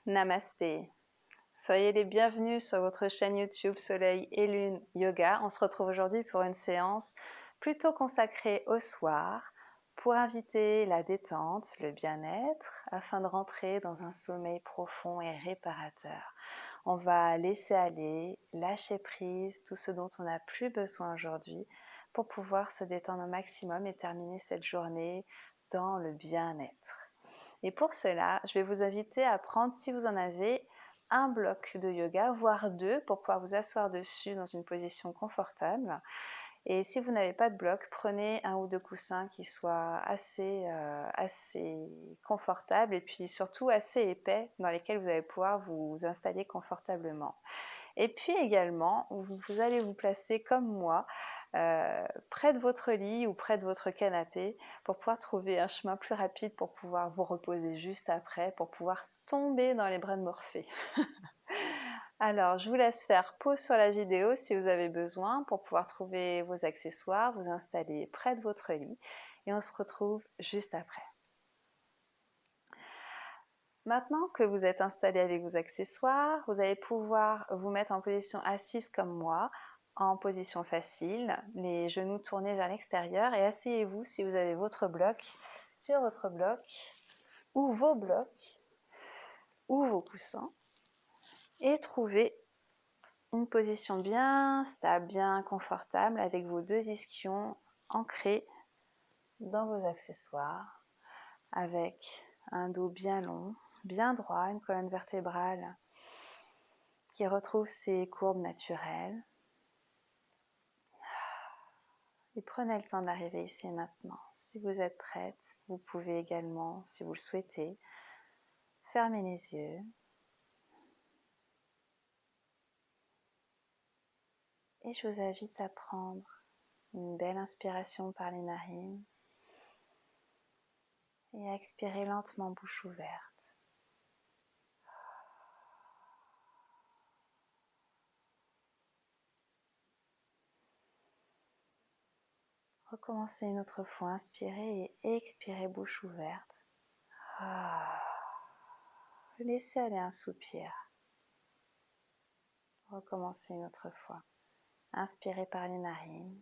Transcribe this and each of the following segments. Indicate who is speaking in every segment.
Speaker 1: Namasté. Soyez les bienvenus sur votre chaîne YouTube Soleil et Lune Yoga. On se retrouve aujourd'hui pour une séance plutôt consacrée au soir pour inviter la détente, le bien-être, afin de rentrer dans un sommeil profond et réparateur. On va laisser aller, lâcher prise, tout ce dont on n'a plus besoin aujourd'hui pour pouvoir se détendre au maximum et terminer cette journée dans le bien-être. Et pour cela, je vais vous inviter à prendre, si vous en avez, un bloc de yoga, voire deux, pour pouvoir vous asseoir dessus dans une position confortable. Et si vous n'avez pas de bloc, prenez un ou deux coussins qui soient assez confortables et puis surtout assez épais dans lesquels vous allez pouvoir vous installer confortablement. Et puis également, vous allez vous placer comme moi, près de votre lit ou près de votre canapé pour pouvoir trouver un chemin plus rapide pour pouvoir vous reposer juste après, pour pouvoir tomber dans les bras de Morphée. Alors, je vous laisse faire pause sur la vidéo si vous avez besoin pour pouvoir trouver vos accessoires, vous installer près de votre lit et on se retrouve juste après. Maintenant que vous êtes installé avec vos accessoires, vous allez pouvoir vous mettre en position assise comme moi, en position facile, les genoux tournés vers l'extérieur et asseyez-vous si vous avez votre bloc sur votre bloc ou vos blocs ou vos coussins et trouvez une position bien stable, bien confortable avec vos deux ischions ancrés dans vos accessoires avec un dos bien long, bien droit, une colonne vertébrale qui retrouve ses courbes naturelles. Et prenez le temps d'arriver ici et maintenant. Si vous êtes prête, vous pouvez également, si vous le souhaitez, fermer les yeux. Et je vous invite à prendre une belle inspiration par les narines et à expirer lentement bouche ouverte. Recommencez une autre fois, inspirez et expirez bouche ouverte. Laissez aller un soupir. Recommencez une autre fois. Inspirez par les narines.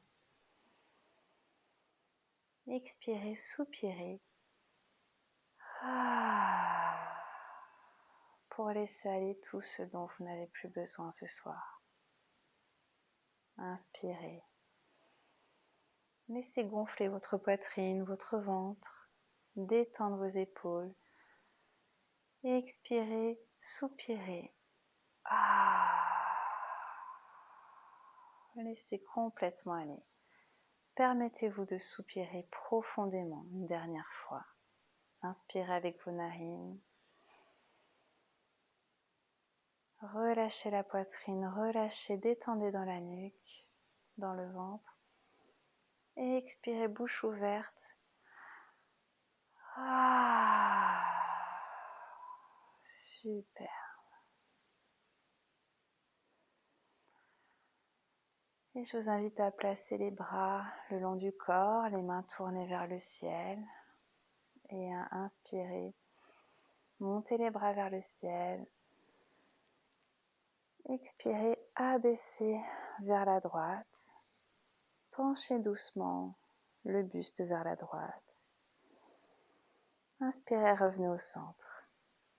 Speaker 1: Expirez, soupirez. Pour laisser aller tout ce dont vous n'avez plus besoin ce soir. Inspirez. Laissez gonfler votre poitrine, votre ventre. Détendre vos épaules. Et expirez, soupirez. Laissez complètement aller. Permettez-vous de soupirer profondément une dernière fois. Inspirez avec vos narines. Relâchez la poitrine, relâchez, détendez dans la nuque, dans le ventre. Et expirez bouche ouverte. Super. Et je vous invite à placer les bras le long du corps, les mains tournées vers le ciel. Et à inspirer. Montez les bras vers le ciel. Expirez, abaissez vers la droite. Penchez doucement le buste vers la droite. Inspirez, revenez au centre.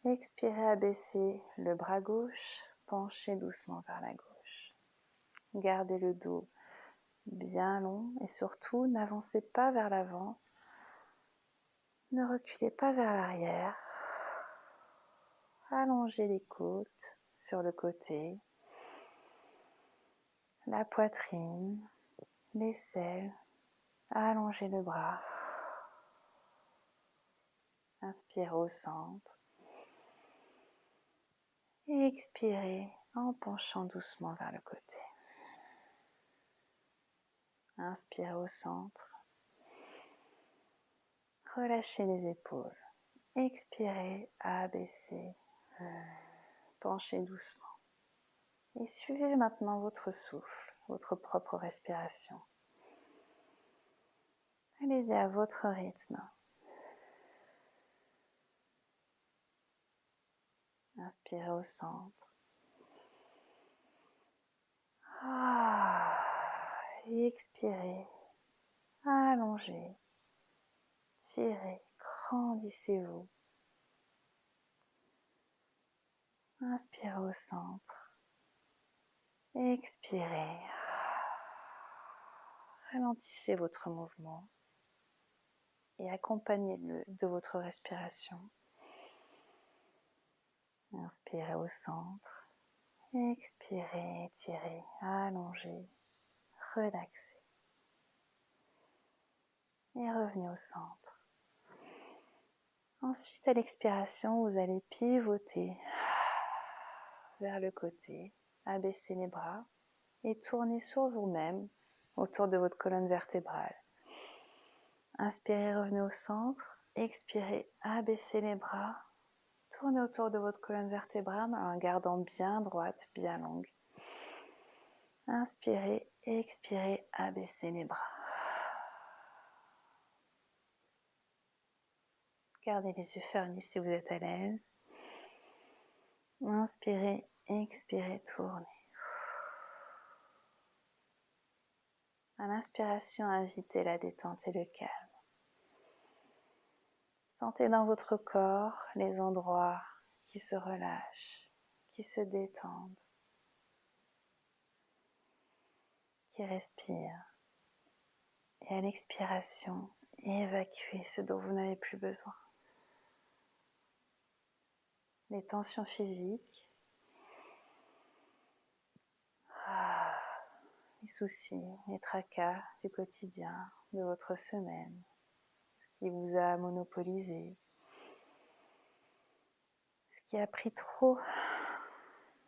Speaker 1: Expirez, abaissez le bras gauche. Penchez doucement vers la gauche. Gardez le dos bien long et surtout n'avancez pas vers l'avant. Ne reculez pas vers l'arrière. Allongez les côtes sur le côté. La poitrine, l'aisselle, allongez le bras. Inspirez au centre. Et expirez en penchant doucement vers le côté. Inspirez au centre. Relâchez les épaules. Expirez, abaissez. Penchez doucement. Et suivez maintenant votre souffle, votre propre respiration. Allez-y à votre rythme. Inspirez au centre. Et expirez. Allongez. Tirez. Grandissez-vous. Inspirez au centre. Expirez. Ralentissez votre mouvement et accompagnez-le de votre respiration. Inspirez au centre. Expirez, étirez, allongez, relaxez. Et revenez au centre. Ensuite, à l'expiration, vous allez pivoter vers le côté, abaisser les bras et tourner sur vous-même autour de votre colonne vertébrale. Inspirez, revenez au centre. Expirez, abaissez les bras. Tournez autour de votre colonne vertébrale en gardant bien droite, bien longue. Inspirez, expirez, abaissez les bras. Gardez les yeux fermés si vous êtes à l'aise. Inspirez, expirez, tournez. À l'inspiration, invitez la détente et le calme. Sentez dans votre corps les endroits qui se relâchent, qui se détendent, qui respirent. Et à l'expiration, évacuez ce dont vous n'avez plus besoin. Les tensions physiques, les soucis, les tracas du quotidien, de votre semaine, ce qui vous a monopolisé, ce qui a pris trop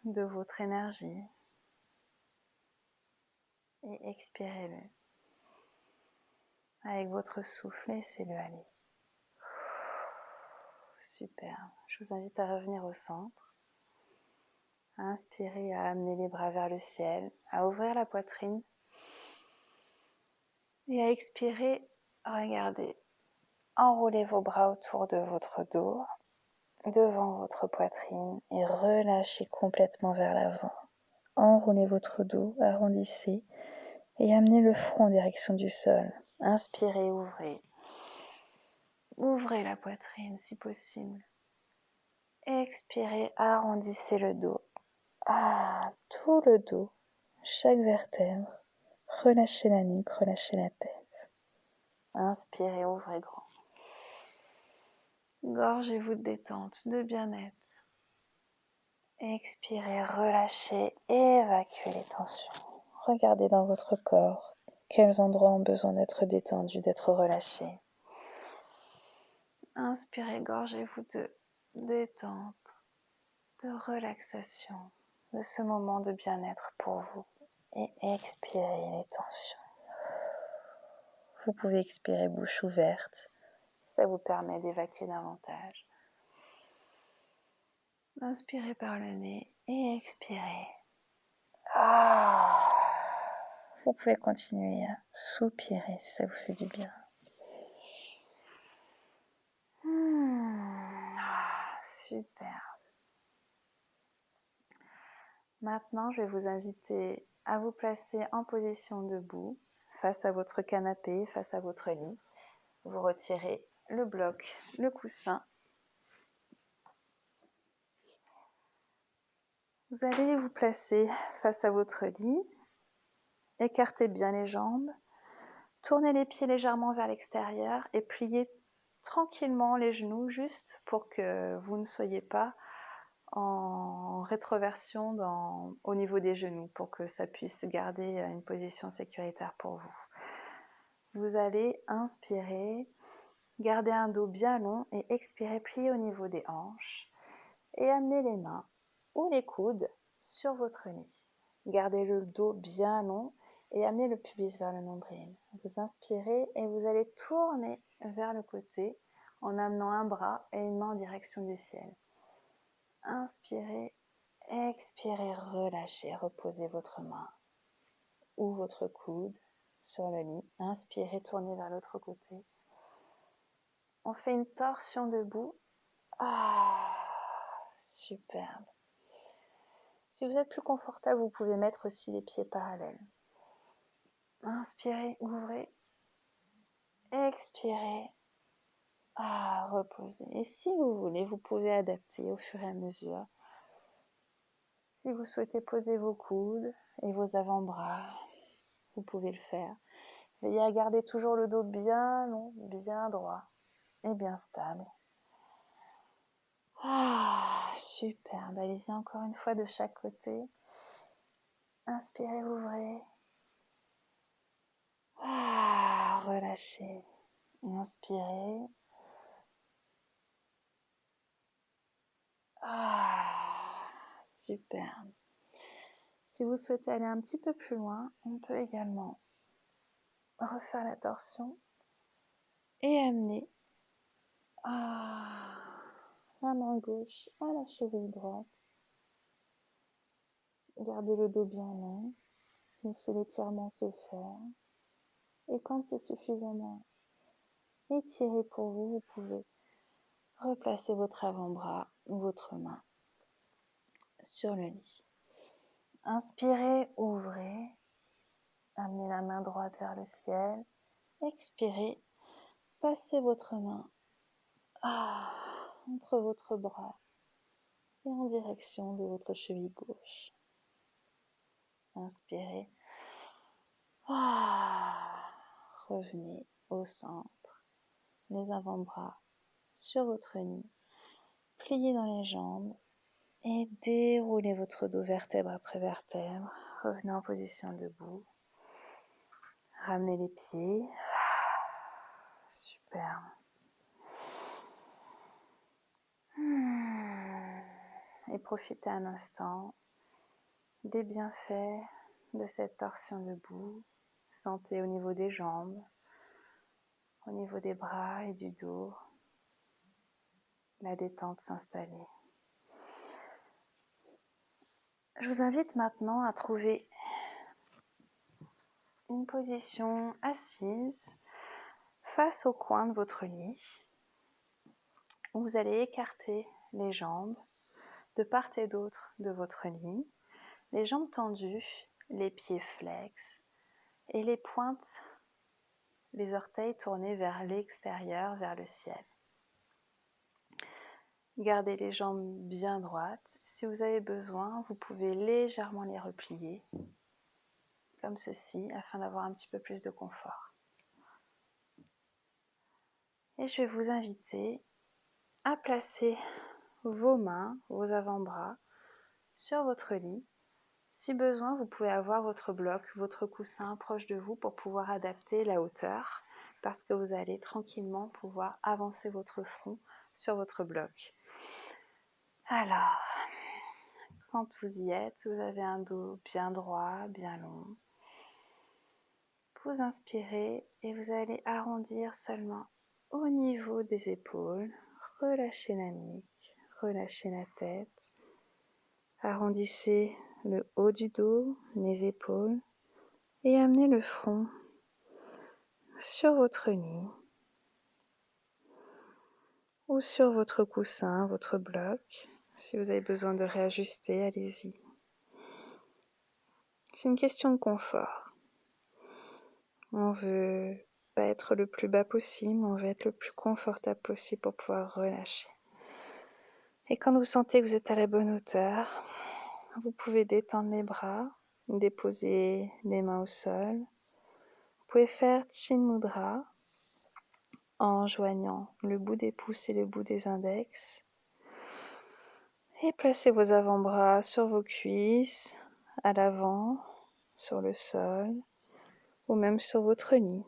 Speaker 1: de votre énergie, et expirez-le. Avec votre souffle, laissez-le aller. Super. Je vous invite à revenir au centre. À inspirer, à amener les bras vers le ciel, à ouvrir la poitrine. Et à expirer, regardez. Enroulez vos bras autour de votre dos, devant votre poitrine et relâchez complètement vers l'avant. Enroulez votre dos, arrondissez et amenez le front en direction du sol. Inspirez, ouvrez. Ouvrez la poitrine si possible. Expirez, arrondissez le dos. Tout le dos, chaque vertèbre. Relâchez la nuque, relâchez la tête. Inspirez, ouvrez grand. Gorgez-vous de détente, de bien-être. Expirez, relâchez, évacuez les tensions. Regardez dans votre corps quels endroits ont besoin d'être détendus, d'être relâchés. Inspirez, gorgez-vous de détente, de relaxation, de ce moment de bien-être pour vous. Et expirez les tensions. Vous pouvez expirer bouche ouverte, ça vous permet d'évacuer davantage. Inspirez par le nez et expirez. Vous pouvez continuer à soupirer si ça vous fait du bien. Super. Maintenant, je vais vous inviter à vous placer en position debout, face à votre canapé, face à votre lit. Vous retirez le bloc, le coussin. Vous allez vous placer face à votre lit. Écartez bien les jambes. Tournez les pieds légèrement vers l'extérieur et pliez tranquillement les genoux juste pour que vous ne soyez pas en rétroversion au niveau des genoux pour que ça puisse garder une position sécuritaire pour vous. Vous allez inspirer, garder un dos bien long et expirer, plier au niveau des hanches et amener les mains ou les coudes sur votre lit. Gardez le dos bien long et amenez le pubis vers le nombril. Vous inspirez et vous allez tourner vers le côté en amenant un bras et une main en direction du ciel. Inspirez, expirez, relâchez, reposez votre main ou votre coude sur le lit. Inspirez, tournez vers l'autre côté. On fait une torsion debout. Superbe. Si vous êtes plus confortable, vous pouvez mettre aussi les pieds parallèles. Inspirez, ouvrez. Expirez. Reposez. Et si vous voulez, vous pouvez adapter au fur et à mesure. Si vous souhaitez poser vos coudes et vos avant-bras, vous pouvez le faire. Veillez à garder toujours le dos bien long, bien droit et bien stable. Superbe. Allez-y encore une fois de chaque côté. Inspirez, ouvrez. Relâchez. Inspirez. Superbe. Si vous souhaitez aller un petit peu plus loin, on peut également refaire la torsion et amener la main gauche à la cheville droite. Gardez le dos bien long, laissez l'étirement se faire. Et quand c'est suffisamment étiré pour vous, vous pouvez replacer votre avant-bras ou votre main sur le lit. Inspirez, ouvrez. Amenez la main droite vers le ciel. Expirez, passez votre main entre votre bras et en direction de votre cheville gauche. Inspirez. Revenez au centre. Les avant-bras sur votre nid. Pliez dans les jambes et déroulez votre dos vertèbre après vertèbre. Revenez en position debout. Ramenez les pieds. Super. Et profitez un instant des bienfaits de cette torsion debout. Sentez au niveau des jambes, au niveau des bras et du dos, la détente s'installer. Je vous invite maintenant à trouver une position assise face au coin de votre lit, où vous allez écarter les jambes de part et d'autre de votre lit, les jambes tendues, les pieds flex et les pointes, les orteils tournés vers l'extérieur, vers le ciel. Gardez les jambes bien droites. Si vous avez besoin, vous pouvez légèrement les replier, comme ceci, afin d'avoir un petit peu plus de confort. Et je vais vous inviter à placer vos mains, vos avant-bras sur votre lit. Si besoin, vous pouvez avoir votre bloc, votre coussin proche de vous pour pouvoir adapter la hauteur, parce que vous allez tranquillement pouvoir avancer votre front sur votre bloc. Alors, quand vous y êtes, vous avez un dos bien droit, bien long. Vous inspirez et vous allez arrondir seulement au niveau des épaules. Relâchez la nuque, relâchez la tête. Arrondissez le haut du dos, les épaules et amenez le front sur votre lit ou sur votre coussin, votre bloc. Si vous avez besoin de réajuster, allez-y. C'est une question de confort. On veut pas être le plus bas possible, on veut être le plus confortable possible pour pouvoir relâcher. Et quand vous sentez que vous êtes à la bonne hauteur, vous pouvez détendre les bras, déposer les mains au sol. Vous pouvez faire Chin Mudra en joignant le bout des pouces et le bout des index. Et placez vos avant-bras sur vos cuisses, à l'avant, sur le sol, ou même sur votre lit.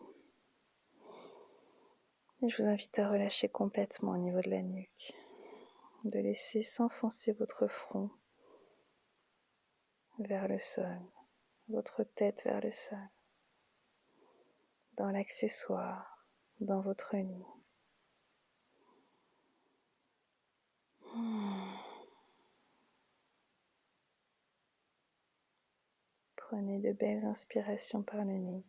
Speaker 1: Et je vous invite à relâcher complètement au niveau de la nuque, de laisser s'enfoncer votre front vers le sol, votre tête vers le sol, dans l'accessoire, dans votre lit. Prenez de belles inspirations par le nez.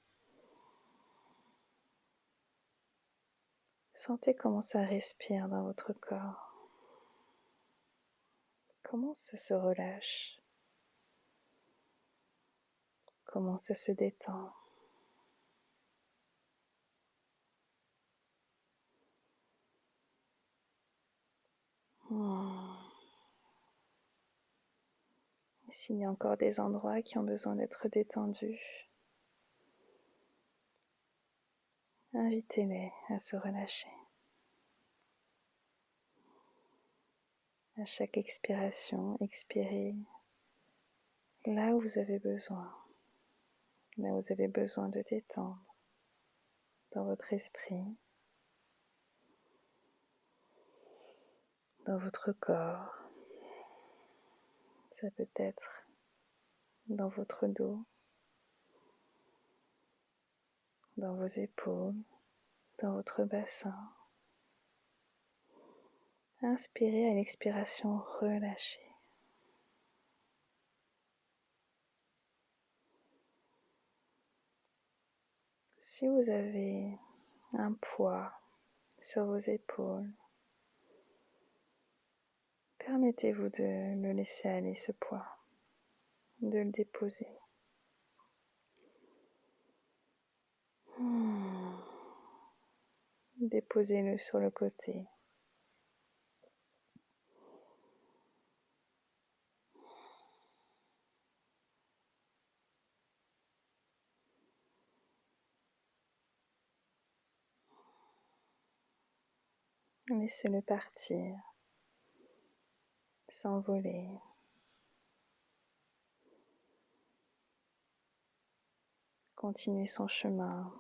Speaker 1: Sentez comment ça respire dans votre corps. Comment ça se relâche? Comment ça se détend? Et s'il y a encore des endroits qui ont besoin d'être détendus, invitez-les à se relâcher. À chaque expiration, expirez là où vous avez besoin de détendre dans votre esprit, dans votre corps. Ça peut être dans votre dos, dans vos épaules, dans votre bassin. Inspirez à l'expiration, relâchez. Si vous avez un poids sur vos épaules, permettez-vous de le laisser aller, ce poids, de le déposer. Déposez-le sur le côté. Laissez-le partir, s'envoler. Continuer son chemin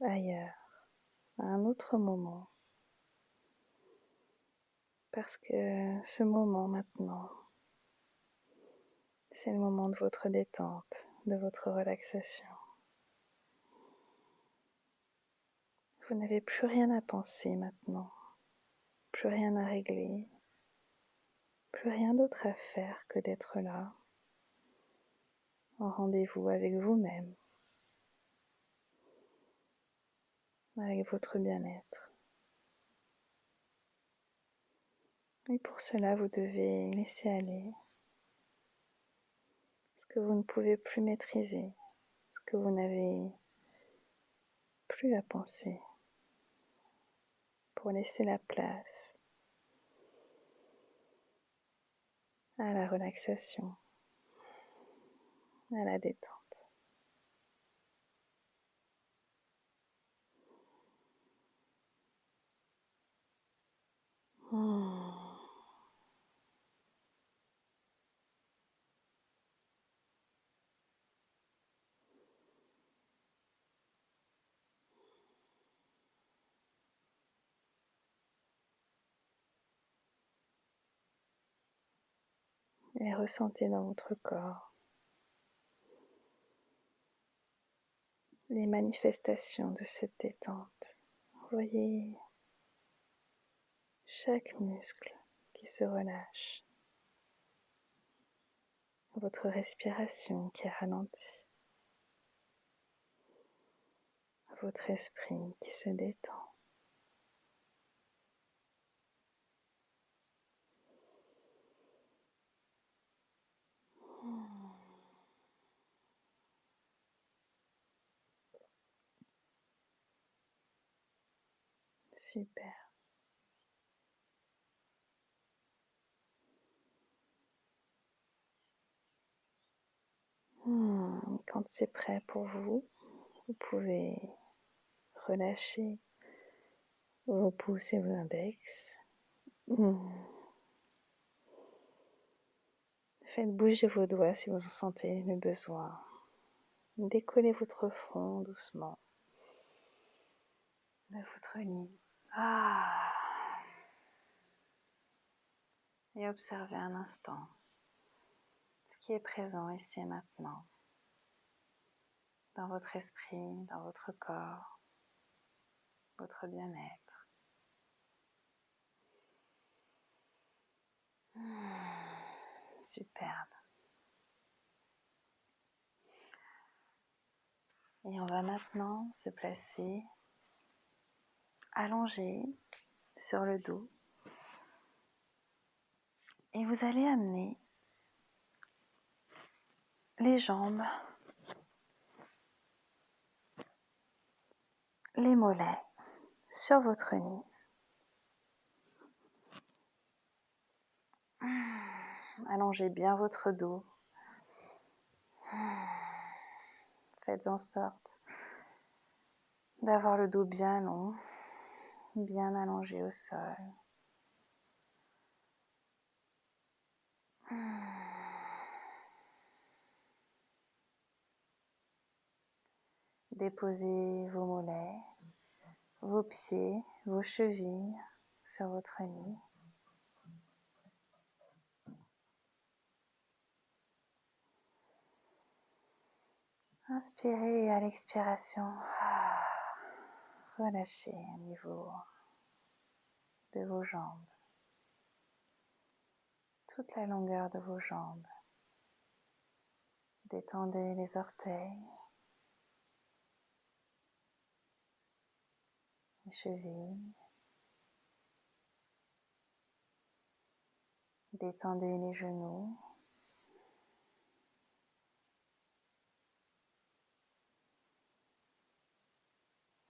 Speaker 1: ailleurs, à un autre moment. Parce que ce moment maintenant, c'est le moment de votre détente, de votre relaxation. Vous n'avez plus rien à penser maintenant, plus rien à régler, plus rien d'autre à faire que d'être là, en rendez-vous avec vous-même, avec votre bien-être. Et pour cela, vous devez laisser aller ce que vous ne pouvez plus maîtriser, ce que vous n'avez plus à penser, pour laisser la place à la relaxation, à la détente. Et ressentez dans votre corps les manifestations de cette détente. Voyez chaque muscle qui se relâche, votre respiration qui ralentit, votre esprit qui se détend. Super. Quand c'est prêt pour vous, vous pouvez relâcher vos pouces et vos index. Faites bouger vos doigts si vous en sentez le besoin. Décollez votre front doucement de votre lit. Et observez un instant ce qui est présent ici et maintenant, dans votre esprit, dans votre corps, votre bien-être. Superbe. Et on va maintenant se placer allongé sur le dos, Et vous allez amener les jambes, les mollets sur votre nez. Allongez bien votre dos. Faites en sorte d'avoir le dos bien long, bien allongé au sol. Déposez vos mollets, vos pieds, vos chevilles sur votre lit. Inspirez et à l'expiration, relâchez au niveau de vos jambes, toute la longueur de vos jambes. Détendez les orteils, les chevilles. Détendez les genoux.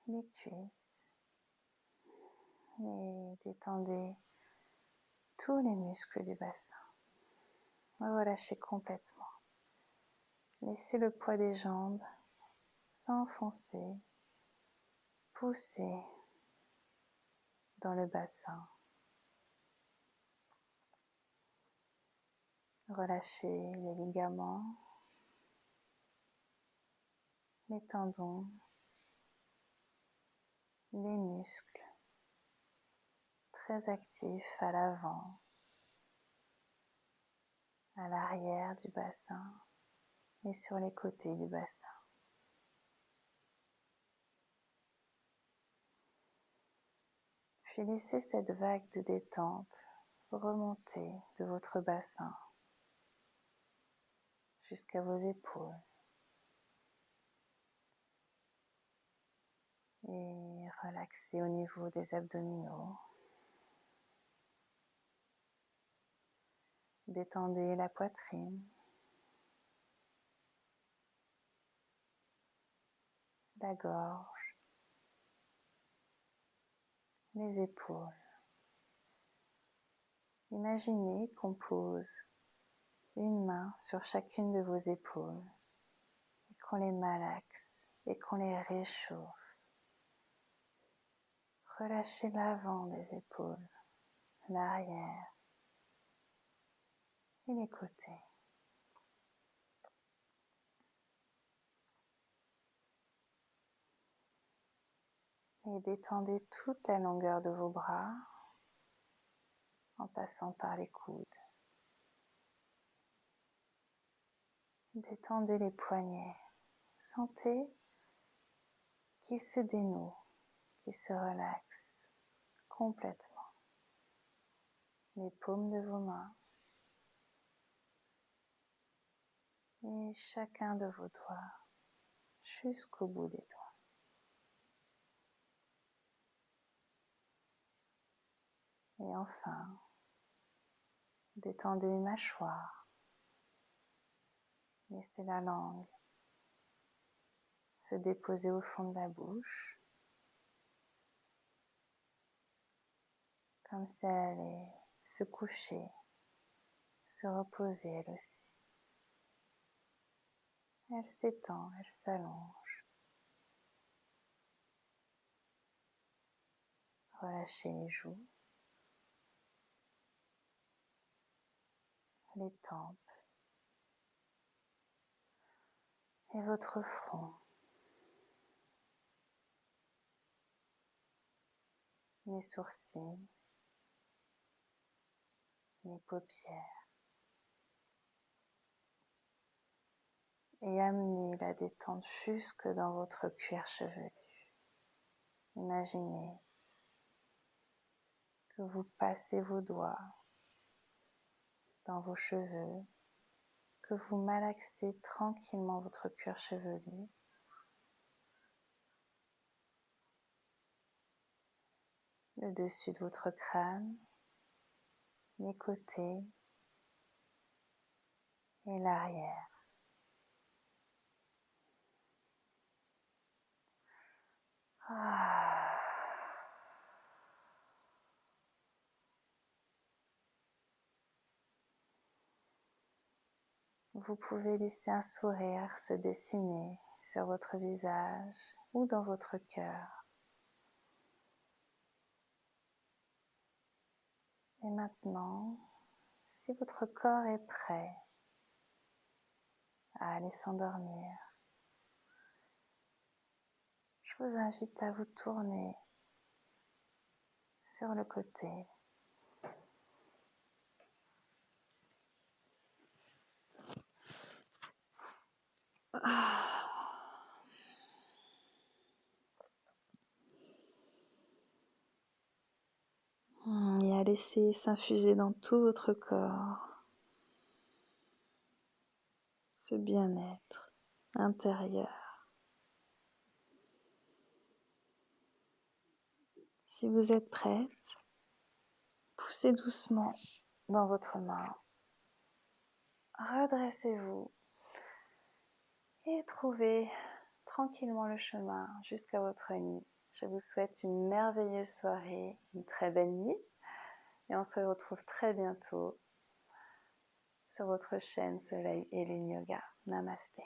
Speaker 1: Les cuisses. Et détendez tous les muscles du bassin. Relâchez complètement. Laissez le poids des jambes s'enfoncer, pousser dans le bassin. Relâchez les ligaments, les tendons, les muscles, très actifs à l'avant, à l'arrière du bassin et sur les côtés du bassin. Puis laissez cette vague de détente remonter de votre bassin jusqu'à vos épaules. Et relaxez au niveau des abdominaux. Détendez la poitrine, la gorge, les épaules. Imaginez qu'on pose une main sur chacune de vos épaules et qu'on les malaxe et qu'on les réchauffe. Relâchez l'avant des épaules, l'arrière et les côtés. Et détendez toute la longueur de vos bras en passant par les coudes. Détendez les poignets. Sentez qu'ils se dénouent, qu'ils se relaxent complètement. Les paumes de vos mains et chacun de vos doigts jusqu'au bout des doigts. Et enfin, détendez les mâchoires. Laissez la langue se déposer au fond de la bouche, comme si elle allait se coucher, se reposer elle aussi. Elle s'étend, elle s'allonge. Relâchez les joues, les tempes et votre front. Les sourcils, les paupières. Et amenez la détente jusque dans votre cuir chevelu. Imaginez que vous passez vos doigts dans vos cheveux, que vous malaxez tranquillement votre cuir chevelu. Le dessus de votre crâne, les côtés, et l'arrière. Vous pouvez laisser un sourire se dessiner sur votre visage ou dans votre cœur. Et maintenant, si votre corps est prêt à aller s'endormir, je vous invite à vous tourner sur le côté. Et à laisser s'infuser dans tout votre corps ce bien-être intérieur. Si vous êtes prête, poussez doucement dans votre main. Redressez-vous et trouvez tranquillement le chemin jusqu'à votre lit. Je vous souhaite une merveilleuse soirée, une très belle nuit et on se retrouve très bientôt sur votre chaîne Soleil et Lune Yoga. Namasté.